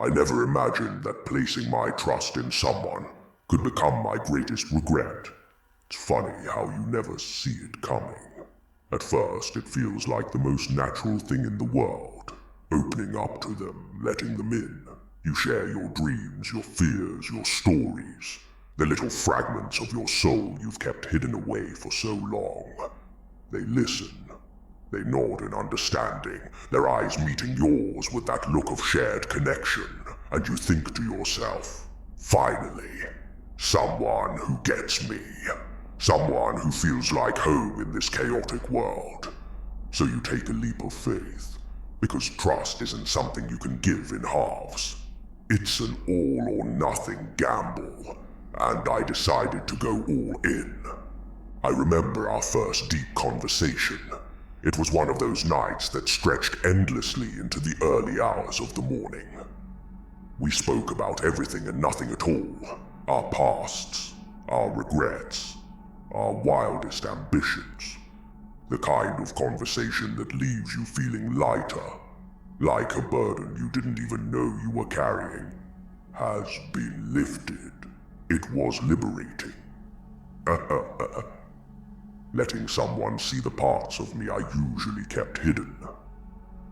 I never imagined that placing my trust in someone could become my greatest regret. It's funny how you never see it coming. At first, it feels like the most natural thing in the world. Opening up to them, letting them in. You share your dreams, your fears, your stories. The little fragments of your soul you've kept hidden away for so long. They listen. They nod in understanding, their eyes meeting yours with that look of shared connection. And you think to yourself, finally, someone who gets me. Someone who feels like home in this chaotic world. So you take a leap of faith, because trust isn't something you can give in halves. It's an all or nothing gamble, and I decided to go all in. I remember our first deep conversation. It was one of those nights that stretched endlessly into the early hours of the morning. We spoke about everything and nothing at all. Our pasts, our regrets, our wildest ambitions. The kind of conversation that leaves you feeling lighter, like a burden you didn't even know you were carrying has been lifted. It was liberating. Letting someone see the parts of me I usually kept hidden.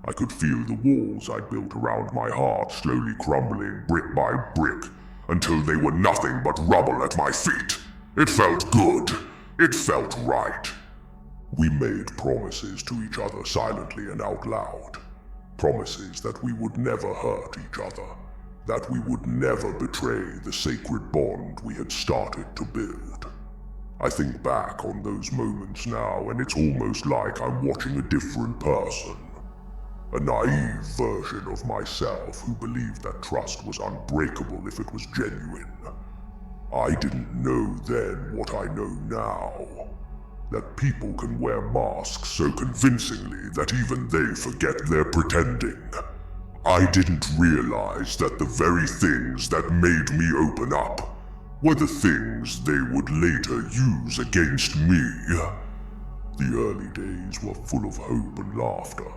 I could feel the walls I'd built around my heart slowly crumbling brick by brick until they were nothing but rubble at my feet. It felt good. It felt right. We made promises to each other silently and out loud. Promises that we would never hurt each other. That we would never betray the sacred bond we had started to build. I think back on those moments now, and it's almost like I'm watching a different person. A naive version of myself who believed that trust was unbreakable if it was genuine. I didn't know then what I know now. That people can wear masks so convincingly that even they forget they're pretending. I didn't realize that the very things that made me open up were the things they would later use against me. The early days were full of hope and laughter.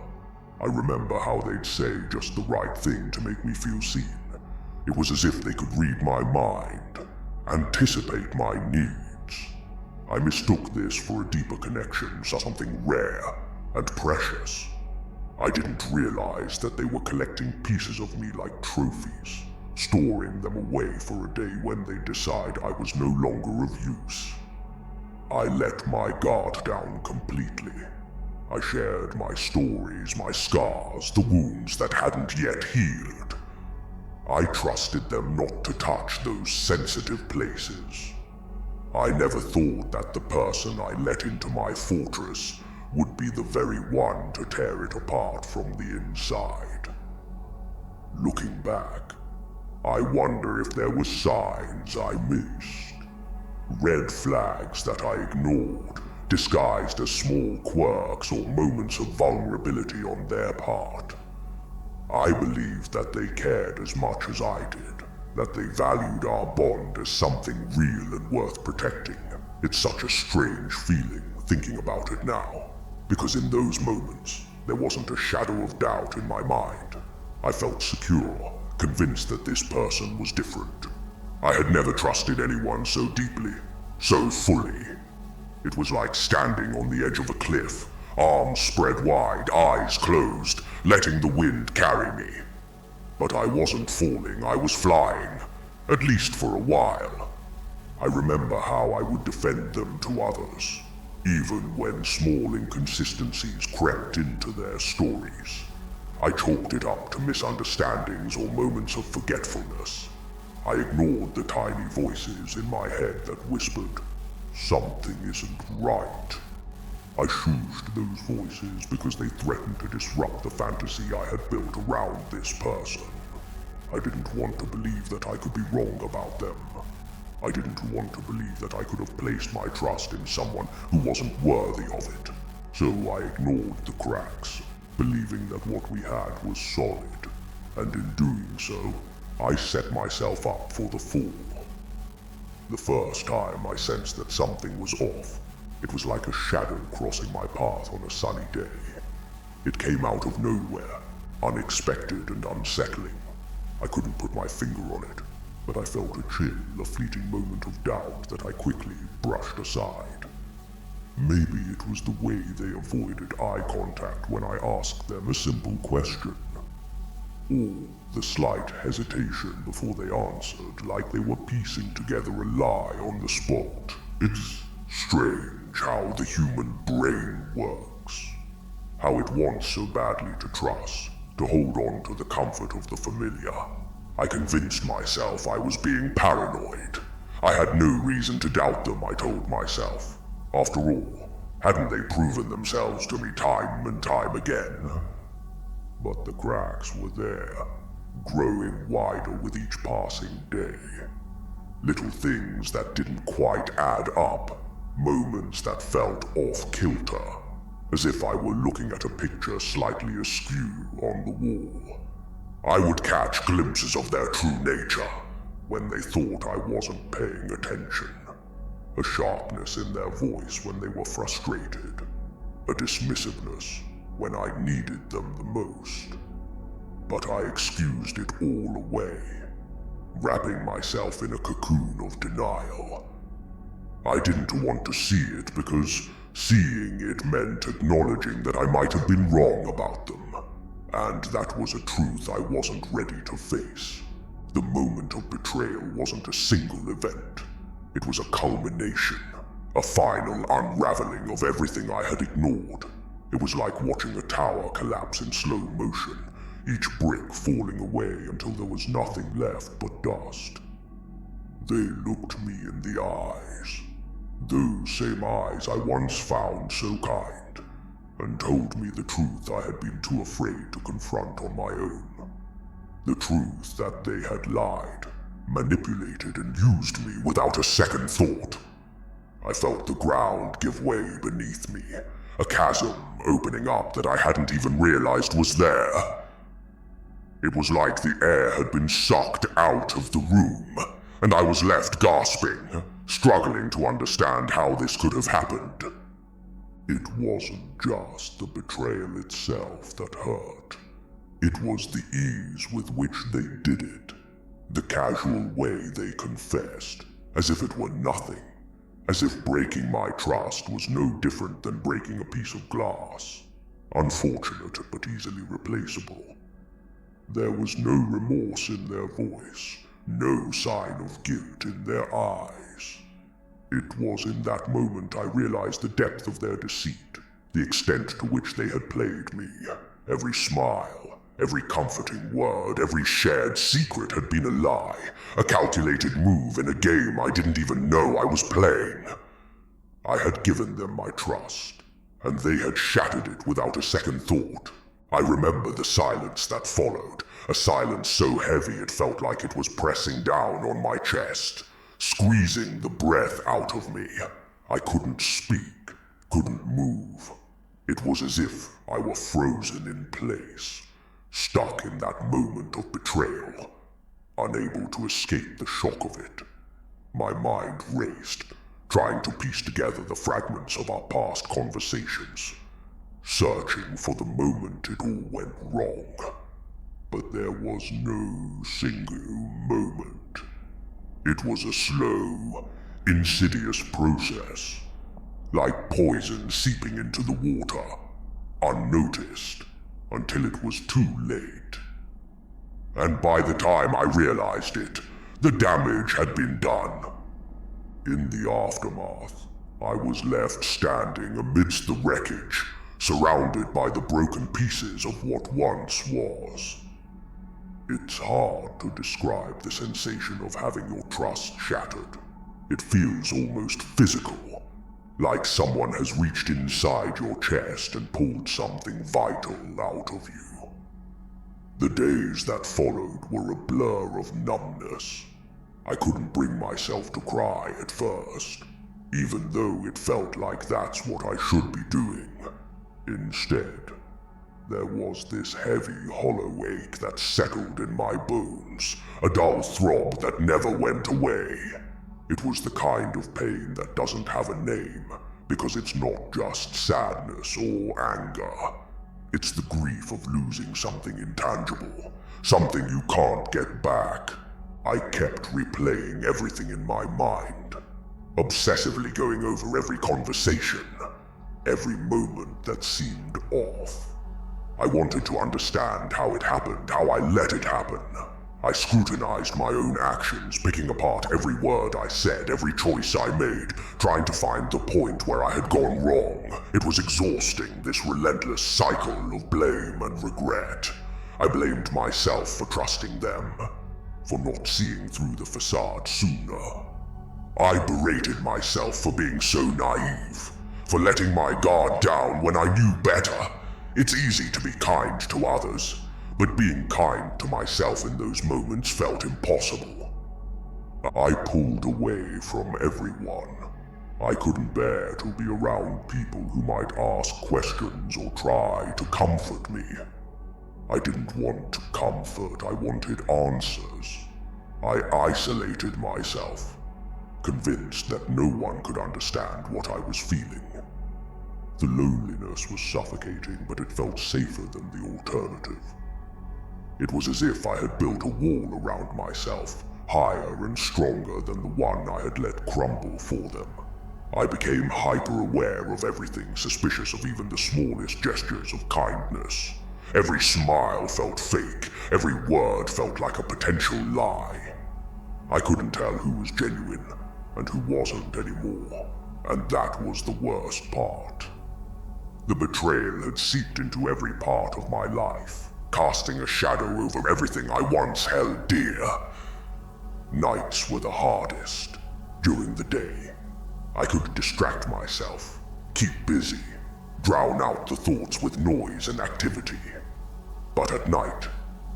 I remember how they'd say just the right thing to make me feel seen. It was as if they could read my mind, anticipate my needs. I mistook this for a deeper connection, something rare and precious. I didn't realize that they were collecting pieces of me like trophies, storing them away for a day when they decide I was no longer of use. I let my guard down completely. I shared my stories, my scars, the wounds that hadn't yet healed. I trusted them not to touch those sensitive places. I never thought that the person I let into my fortress would be the very one to tear it apart from the inside. Looking back, I wonder if there were signs I missed. Red flags that I ignored, disguised as small quirks or moments of vulnerability on their part. I believed that they cared as much as I did, that they valued our bond as something real and worth protecting. It's such a strange feeling, thinking about it now, because in those moments, there wasn't a shadow of doubt in my mind. I felt secure, convinced that this person was different. I had never trusted anyone so deeply, so fully. It was like standing on the edge of a cliff, arms spread wide, eyes closed, letting the wind carry me. But I wasn't falling, I was flying, at least for a while. I remember how I would defend them to others, even when small inconsistencies crept into their stories. I chalked it up to misunderstandings or moments of forgetfulness. I ignored the tiny voices in my head that whispered, "Something isn't right." I shooshed those voices because they threatened to disrupt the fantasy I had built around this person. I didn't want to believe that I could be wrong about them. I didn't want to believe that I could have placed my trust in someone who wasn't worthy of it. So I ignored the cracks, believing that what we had was solid. And in doing so, I set myself up for the fall. The first time I sensed that something was off, it was like a shadow crossing my path on a sunny day. It came out of nowhere, unexpected and unsettling. I couldn't put my finger on it, but I felt a chill, a fleeting moment of doubt that I quickly brushed aside. Maybe it was the way they avoided eye contact when I asked them a simple question. Or the slight hesitation before they answered, like they were piecing together a lie on the spot. It's strange how the human brain works. How it wants so badly to trust, to hold on to the comfort of the familiar. I convinced myself I was being paranoid. I had no reason to doubt them, I told myself. After all, hadn't they proven themselves to me time and time again? But the cracks were there, growing wider with each passing day. Little things that didn't quite add up, moments that felt off-kilter, as if I were looking at a picture slightly askew on the wall. I would catch glimpses of their true nature when they thought I wasn't paying attention. A sharpness in their voice when they were frustrated, a dismissiveness when I needed them the most. But I excused it all away, wrapping myself in a cocoon of denial. I didn't want to see it because seeing it meant acknowledging that I might have been wrong about them, and that was a truth I wasn't ready to face. The moment of betrayal wasn't a single event. It was a culmination, a final unraveling of everything I had ignored. It was like watching a tower collapse in slow motion, each brick falling away until there was nothing left but dust. They looked me in the eyes, those same eyes I once found so kind, and told me the truth I had been too afraid to confront on my own. The truth that they had lied, manipulated and used me without a second thought. I felt the ground give way beneath me, a chasm opening up that I hadn't even realized was there. It was like the air had been sucked out of the room, and I was left gasping, struggling to understand how this could have happened. It wasn't just the betrayal itself that hurt. It was the ease with which they did it, the casual way they confessed, as if it were nothing, as if breaking my trust was no different than breaking a piece of glass, unfortunate but easily replaceable. There was no remorse in their voice, no sign of guilt in their eyes. It was in that moment I realized the depth of their deceit, the extent to which they had played me. Every smile, every comforting word, every shared secret had been a lie, a calculated move in a game I didn't even know I was playing. I had given them my trust, and they had shattered it without a second thought. I remember the silence that followed, a silence so heavy it felt like it was pressing down on my chest, squeezing the breath out of me. I couldn't speak, couldn't move. It was as if I were frozen in place, stuck in that moment of betrayal, unable to escape the shock of it. My mind raced, trying to piece together the fragments of our past conversations, searching for the moment it all went wrong. But there was no single moment. It was a slow, insidious process, like poison seeping into the water, unnoticed, until it was too late. And by the time I realized it, the damage had been done. In the aftermath, I was left standing amidst the wreckage, surrounded by the broken pieces of what once was. It's hard to describe the sensation of having your trust shattered. It feels almost physical, like someone has reached inside your chest and pulled something vital out of you. The days that followed were a blur of numbness. I couldn't bring myself to cry at first, even though it felt like that's what I should be doing. Instead, there was this heavy, hollow ache that settled in my bones, a dull throb that never went away. It was the kind of pain that doesn't have a name, because it's not just sadness or anger. It's the grief of losing something intangible, something you can't get back. I kept replaying everything in my mind, obsessively going over every conversation, every moment that seemed off. I wanted to understand how it happened, how I let it happen. I scrutinized my own actions, picking apart every word I said, every choice I made, trying to find the point where I had gone wrong. It was exhausting, this relentless cycle of blame and regret. I blamed myself for trusting them, for not seeing through the facade sooner. I berated myself for being so naive, for letting my guard down when I knew better. It's easy to be kind to others, but being kind to myself in those moments felt impossible. I pulled away from everyone. I couldn't bear to be around people who might ask questions or try to comfort me. I didn't want comfort, I wanted answers. I isolated myself, convinced that no one could understand what I was feeling. The loneliness was suffocating, but it felt safer than the alternative. It was as if I had built a wall around myself, higher and stronger than the one I had let crumble for them. I became hyper-aware of everything, suspicious of even the smallest gestures of kindness. Every smile felt fake, every word felt like a potential lie. I couldn't tell who was genuine and who wasn't anymore, and that was the worst part. The betrayal had seeped into every part of my life, casting a shadow over everything I once held dear. Nights were the hardest. During the day, I could distract myself, keep busy, drown out the thoughts with noise and activity. But at night,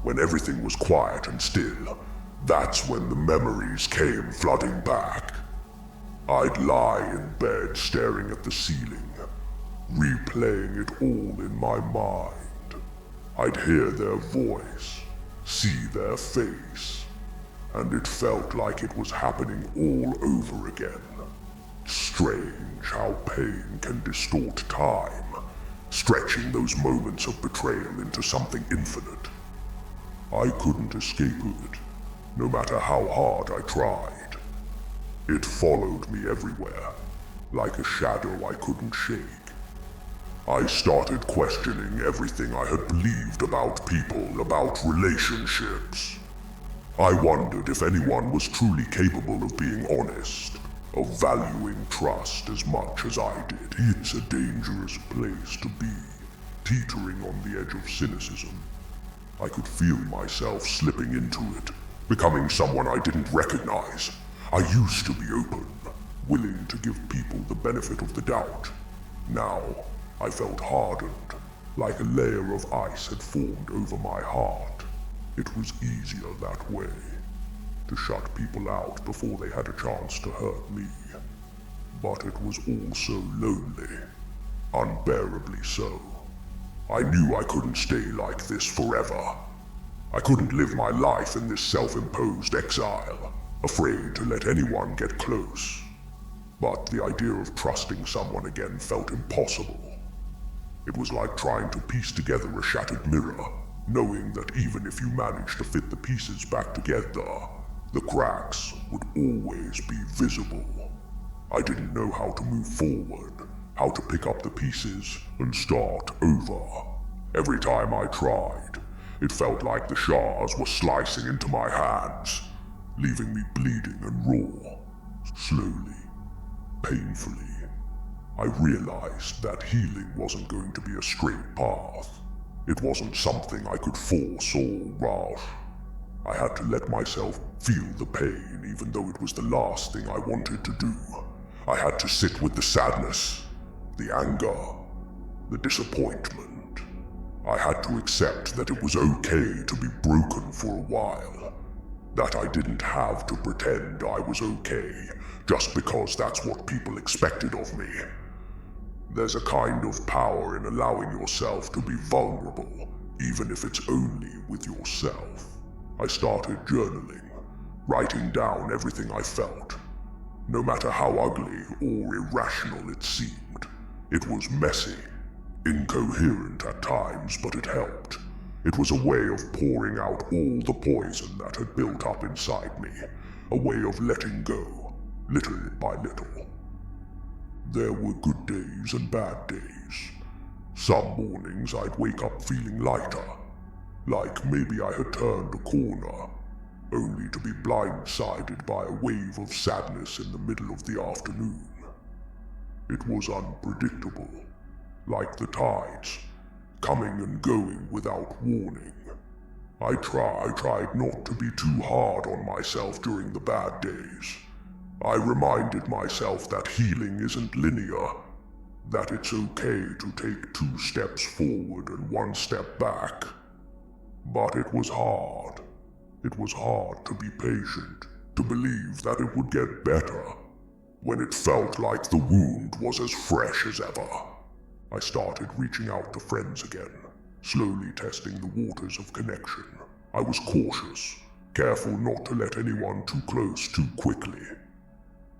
when everything was quiet and still, that's when the memories came flooding back. I'd lie in bed staring at the ceiling, replaying it all in my mind. I'd hear their voice, see their face, and it felt like it was happening all over again. Strange how pain can distort time, stretching those moments of betrayal into something infinite. I couldn't escape it, no matter how hard I tried. It followed me everywhere, like a shadow I couldn't shake. I started questioning everything I had believed about people, about relationships. I wondered if anyone was truly capable of being honest, of valuing trust as much as I did. It's a dangerous place to be, teetering on the edge of cynicism. I could feel myself slipping into it, becoming someone I didn't recognize. I used to be open, willing to give people the benefit of the doubt. Now, I felt hardened, like a layer of ice had formed over my heart. It was easier that way, to shut people out before they had a chance to hurt me. But it was also lonely, unbearably so. I knew I couldn't stay like this forever. I couldn't live my life in this self-imposed exile, afraid to let anyone get close. But the idea of trusting someone again felt impossible. It was like trying to piece together a shattered mirror, knowing that even if you managed to fit the pieces back together, the cracks would always be visible. I didn't know how to move forward, how to pick up the pieces and start over. Every time I tried, it felt like the shards were slicing into my hands, leaving me bleeding and raw. Slowly, painfully, I realized that healing wasn't going to be a straight path. It wasn't something I could force or rush. I had to let myself feel the pain, even though it was the last thing I wanted to do. I had to sit with the sadness, the anger, the disappointment. I had to accept that it was okay to be broken for a while. That I didn't have to pretend I was okay, just because that's what people expected of me. There's a kind of power in allowing yourself to be vulnerable, even if it's only with yourself. I started journaling, writing down everything I felt. No matter how ugly or irrational it seemed, it was messy, incoherent at times, but it helped. It was a way of pouring out all the poison that had built up inside me, a way of letting go, little by little. There were good days and bad days. Some mornings I'd wake up feeling lighter, like maybe I had turned a corner, only to be blindsided by a wave of sadness in the middle of the afternoon. It was unpredictable, like the tides, coming and going without warning. I tried not to be too hard on myself during the bad days. I reminded myself that healing isn't linear, that it's okay to take 2 steps forward and 1 step back. But it was hard. It was hard to be patient, to believe that it would get better, when it felt like the wound was as fresh as ever. I started reaching out to friends again, slowly testing the waters of connection. I was cautious, careful not to let anyone too close too quickly.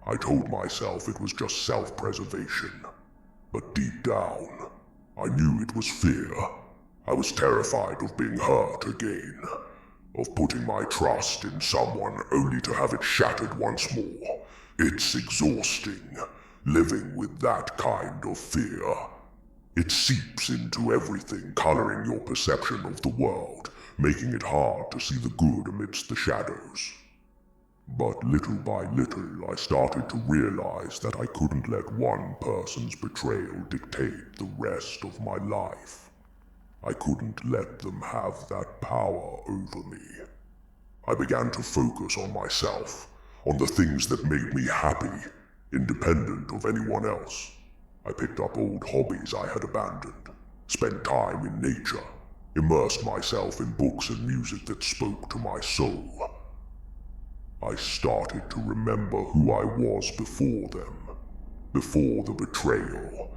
I told myself it was just self-preservation, but deep down, I knew it was fear. I was terrified of being hurt again, of putting my trust in someone only to have it shattered once more. It's exhausting, living with that kind of fear. It seeps into everything, coloring your perception of the world, making it hard to see the good amidst the shadows. But little by little, I started to realize that I couldn't let one person's betrayal dictate the rest of my life. I couldn't let them have that power over me. I began to focus on myself, on the things that made me happy, independent of anyone else. I picked up old hobbies I had abandoned, spent time in nature, immersed myself in books and music that spoke to my soul. I started to remember who I was before them, before the betrayal,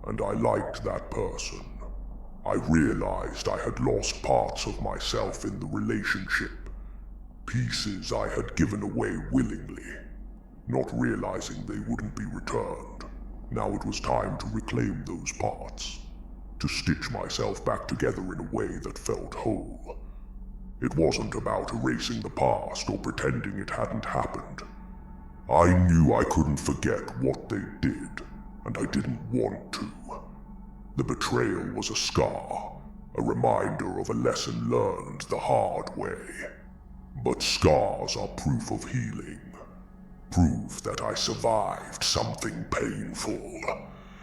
and I liked that person. I realized I had lost parts of myself in the relationship, pieces I had given away willingly, not realizing they wouldn't be returned. Now it was time to reclaim those parts, to stitch myself back together in a way that felt whole. It wasn't about erasing the past or pretending it hadn't happened. I knew I couldn't forget what they did, and I didn't want to. The betrayal was a scar, a reminder of a lesson learned the hard way. But scars are proof of healing, proof that I survived something painful.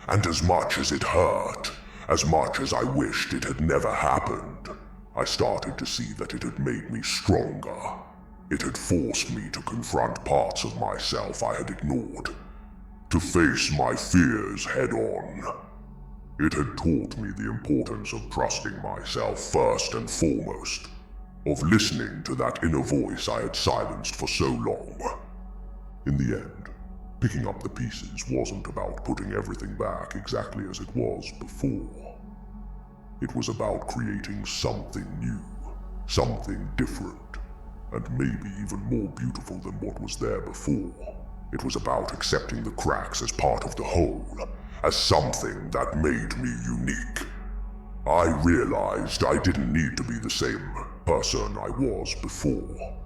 And as much as it hurt, as much as I wished it had never happened, I started to see that it had made me stronger. It had forced me to confront parts of myself I had ignored, to face my fears head on. It had taught me the importance of trusting myself first and foremost, of listening to that inner voice I had silenced for so long. In the end, picking up the pieces wasn't about putting everything back exactly as it was before. It was about creating something new, something different, and maybe even more beautiful than what was there before. It was about accepting the cracks as part of the whole, as something that made me unique. I realized I didn't need to be the same person I was before.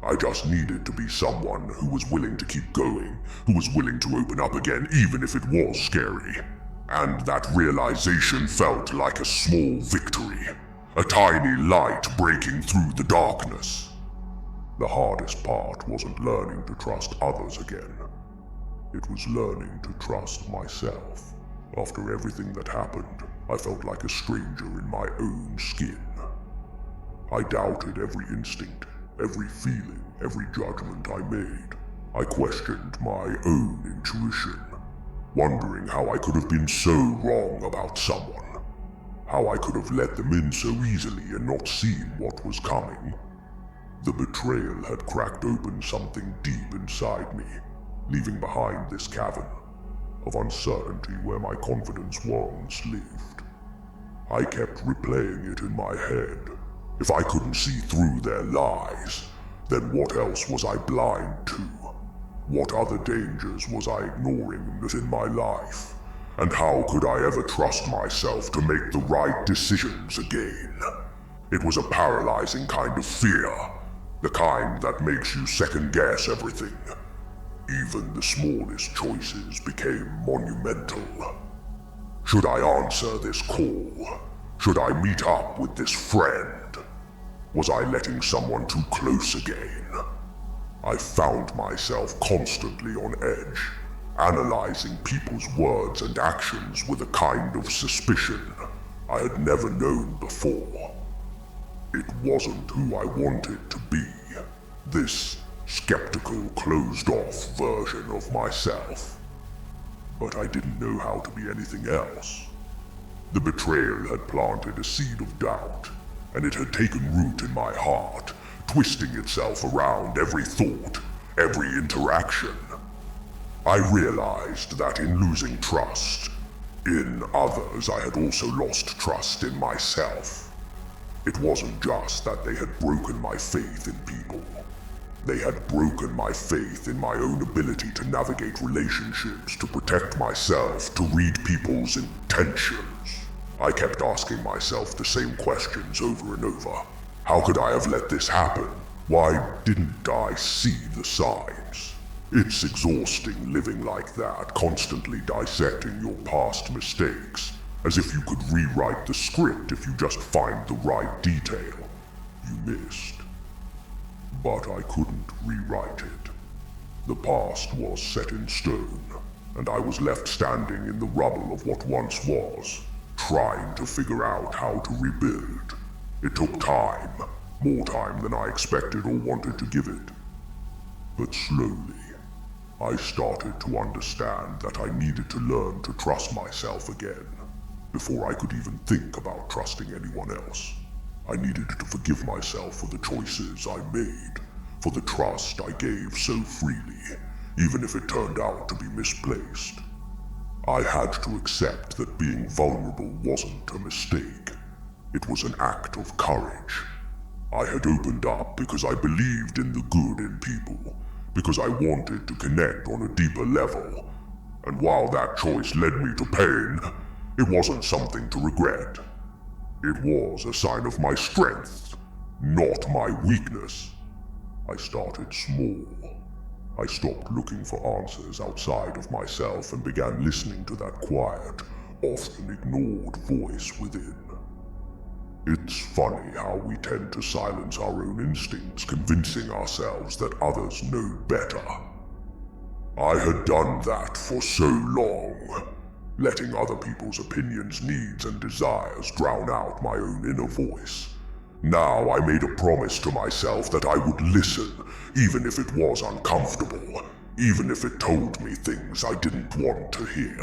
I just needed to be someone who was willing to keep going, who was willing to open up again even if it was scary. And that realization felt like a small victory, a tiny light breaking through the darkness. The hardest part wasn't learning to trust others again. It was learning to trust myself. After everything that happened, I felt like a stranger in my own skin. I doubted every instinct, every feeling, every judgment I made. I questioned my own intuition, wondering how I could have been so wrong about someone, how I could have let them in so easily and not seen what was coming. The betrayal had cracked open something deep inside me, leaving behind this cavern of uncertainty where my confidence once lived. I kept replaying it in my head. If I couldn't see through their lies, then what else was I blind to? What other dangers was I ignoring within my life? And how could I ever trust myself to make the right decisions again? It was a paralyzing kind of fear, the kind that makes you second-guess everything. Even the smallest choices became monumental. Should I answer this call? Should I meet up with this friend? Was I letting someone too close again? I found myself constantly on edge, analyzing people's words and actions with a kind of suspicion I had never known before. It wasn't who I wanted to be, this skeptical, closed-off version of myself. But I didn't know how to be anything else. The betrayal had planted a seed of doubt, and it had taken root in my heart, twisting itself around every thought, every interaction. I realized that in losing trust in others, I had also lost trust in myself. It wasn't just that they had broken my faith in people. They had broken my faith in my own ability to navigate relationships, to protect myself, to read people's intentions. I kept asking myself the same questions over and over. How could I have let this happen? Why didn't I see the signs? It's exhausting living like that, constantly dissecting your past mistakes, as if you could rewrite the script if you just find the right detail you missed. But I couldn't rewrite it. The past was set in stone, and I was left standing in the rubble of what once was, trying to figure out how to rebuild. It took time, more time than I expected or wanted to give it. But slowly, I started to understand that I needed to learn to trust myself again, before I could even think about trusting anyone else. I needed to forgive myself for the choices I made, for the trust I gave so freely, even if it turned out to be misplaced. I had to accept that being vulnerable wasn't a mistake. It was an act of courage. I had opened up because I believed in the good in people, because I wanted to connect on a deeper level. And while that choice led me to pain, it wasn't something to regret. It was a sign of my strength, not my weakness. I started small. I stopped looking for answers outside of myself and began listening to that quiet, often ignored voice within. It's funny how we tend to silence our own instincts, convincing ourselves that others know better. I had done that for so long, letting other people's opinions, needs, and desires drown out my own inner voice. Now I made a promise to myself that I would listen, even if it was uncomfortable, even if it told me things I didn't want to hear.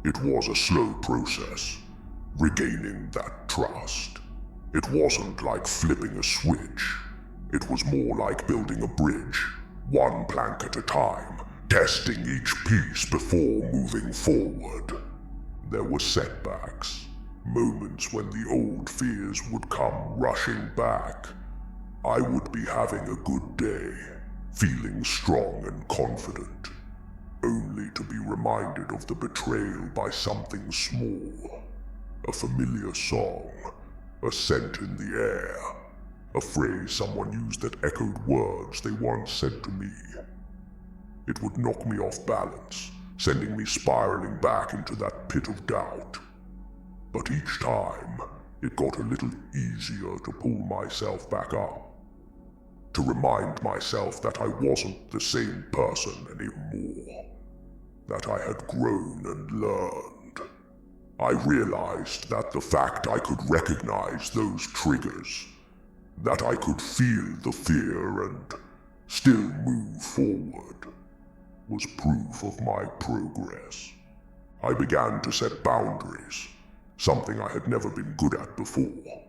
It was a slow process, regaining that trust. It wasn't like flipping a switch. It was more like building a bridge, one plank at a time, testing each piece before moving forward. There were setbacks, moments when the old fears would come rushing back. I would be having a good day, feeling strong and confident, only to be reminded of the betrayal by something small. A familiar song, a scent in the air, a phrase someone used that echoed words they once said to me. It would knock me off balance, sending me spiraling back into that pit of doubt. But each time, it got a little easier to pull myself back up, to remind myself that I wasn't the same person anymore, that I had grown and learned. I realized that the fact I could recognize those triggers, that I could feel the fear and still move forward, was proof of my progress. I began to set boundaries, something I had never been good at before.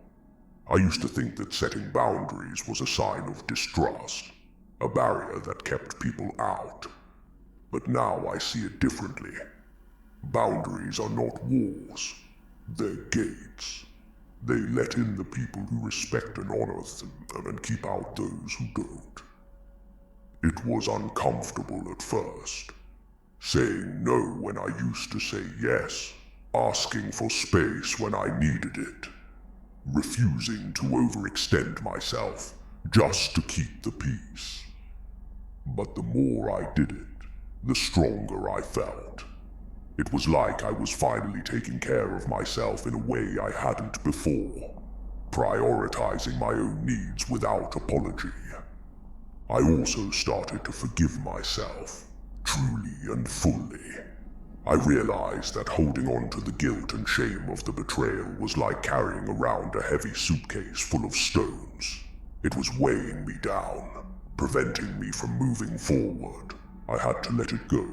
I used to think that setting boundaries was a sign of distrust, a barrier that kept people out. But now I see it differently. Boundaries are not walls, they're gates. They let in the people who respect and honor them and keep out those who don't. It was uncomfortable at first, saying no when I used to say yes, asking for space when I needed it. refusing to overextend myself just to keep the peace. But the more I did it, the stronger I felt. It was like I was finally taking care of myself in a way I hadn't before, prioritizing my own needs without apology. I also started to forgive myself, truly and fully. I realized that holding on to the guilt and shame of the betrayal was like carrying around a heavy suitcase full of stones. It was weighing me down, preventing me from moving forward. I had to let it go,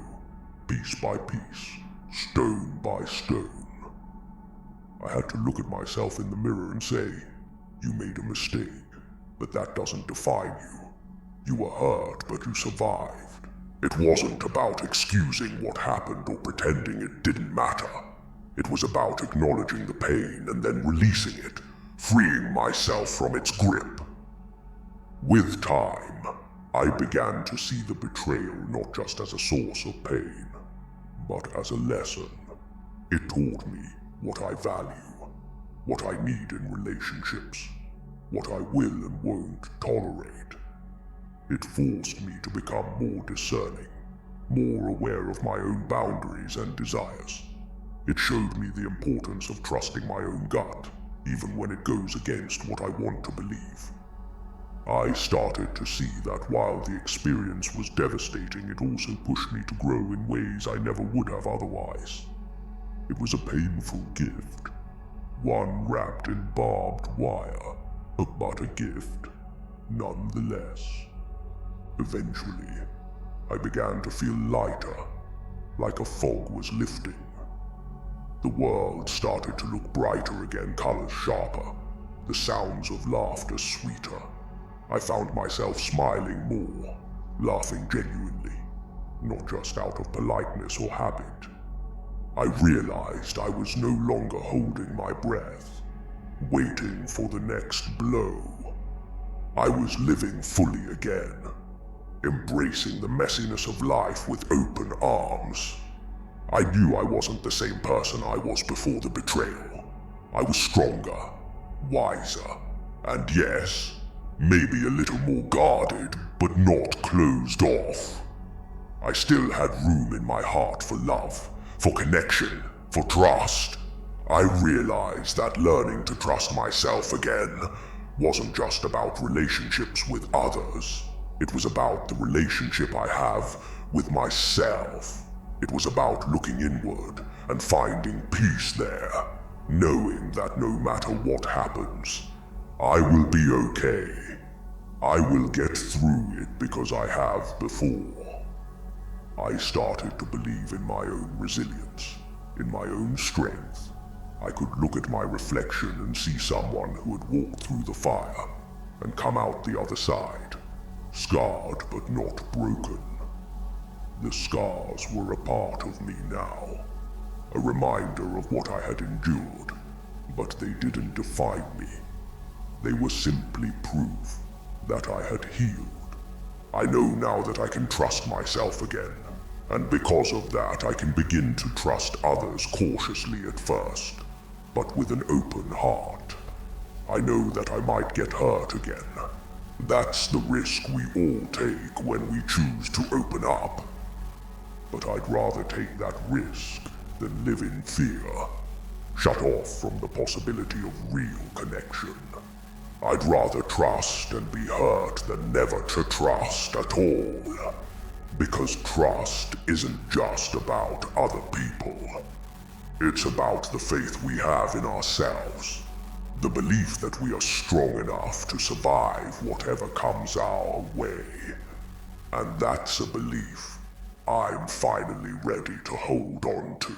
piece by piece, stone by stone. I had to look at myself in the mirror and say, "You made a mistake, but that doesn't define you. You were hurt, but you survived." It wasn't about excusing what happened or pretending it didn't matter. It was about acknowledging the pain and then releasing it, freeing myself from its grip. With time, I began to see the betrayal not just as a source of pain, but as a lesson. It taught me what I value, what I need in relationships, what I will and won't tolerate. It forced me to become more discerning, more aware of my own boundaries and desires. It showed me the importance of trusting my own gut, even when it goes against what I want to believe. I started to see that while the experience was devastating, it also pushed me to grow in ways I never would have otherwise. It was a painful gift, one wrapped in barbed wire, but a gift nonetheless. Eventually, I began to feel lighter, like a fog was lifting. The world started to look brighter again, colors sharper, the sounds of laughter sweeter. I found myself smiling more, laughing genuinely, not just out of politeness or habit. I realized I was no longer holding my breath, waiting for the next blow. I was living fully again, embracing the messiness of life with open arms. I knew I wasn't the same person I was before the betrayal. I was stronger, wiser, and yes, maybe a little more guarded, but not closed off. I still had room in my heart for love, for connection, for trust. I realized that learning to trust myself again wasn't just about relationships with others. It was about the relationship I have with myself. It was about looking inward and finding peace there, knowing that no matter what happens, I will be okay. I will get through it because I have before. I started to believe in my own resilience, in my own strength. I could look at my reflection and see someone who had walked through the fire and come out the other side, scarred but not broken. The scars were a part of me now, a reminder of what I had endured, but they didn't define me. They were simply proof that I had healed. I know now that I can trust myself again, and because of that I can begin to trust others cautiously at first, but with an open heart. I know that I might get hurt again. That's the risk we all take when we choose to open up. But I'd rather take that risk than live in fear, shut off from the possibility of real connection. I'd rather trust and be hurt than never to trust at all. Because trust isn't just about other people. It's about the faith we have in ourselves, the belief that we are strong enough to survive whatever comes our way. And that's a belief I'm finally ready to hold on to.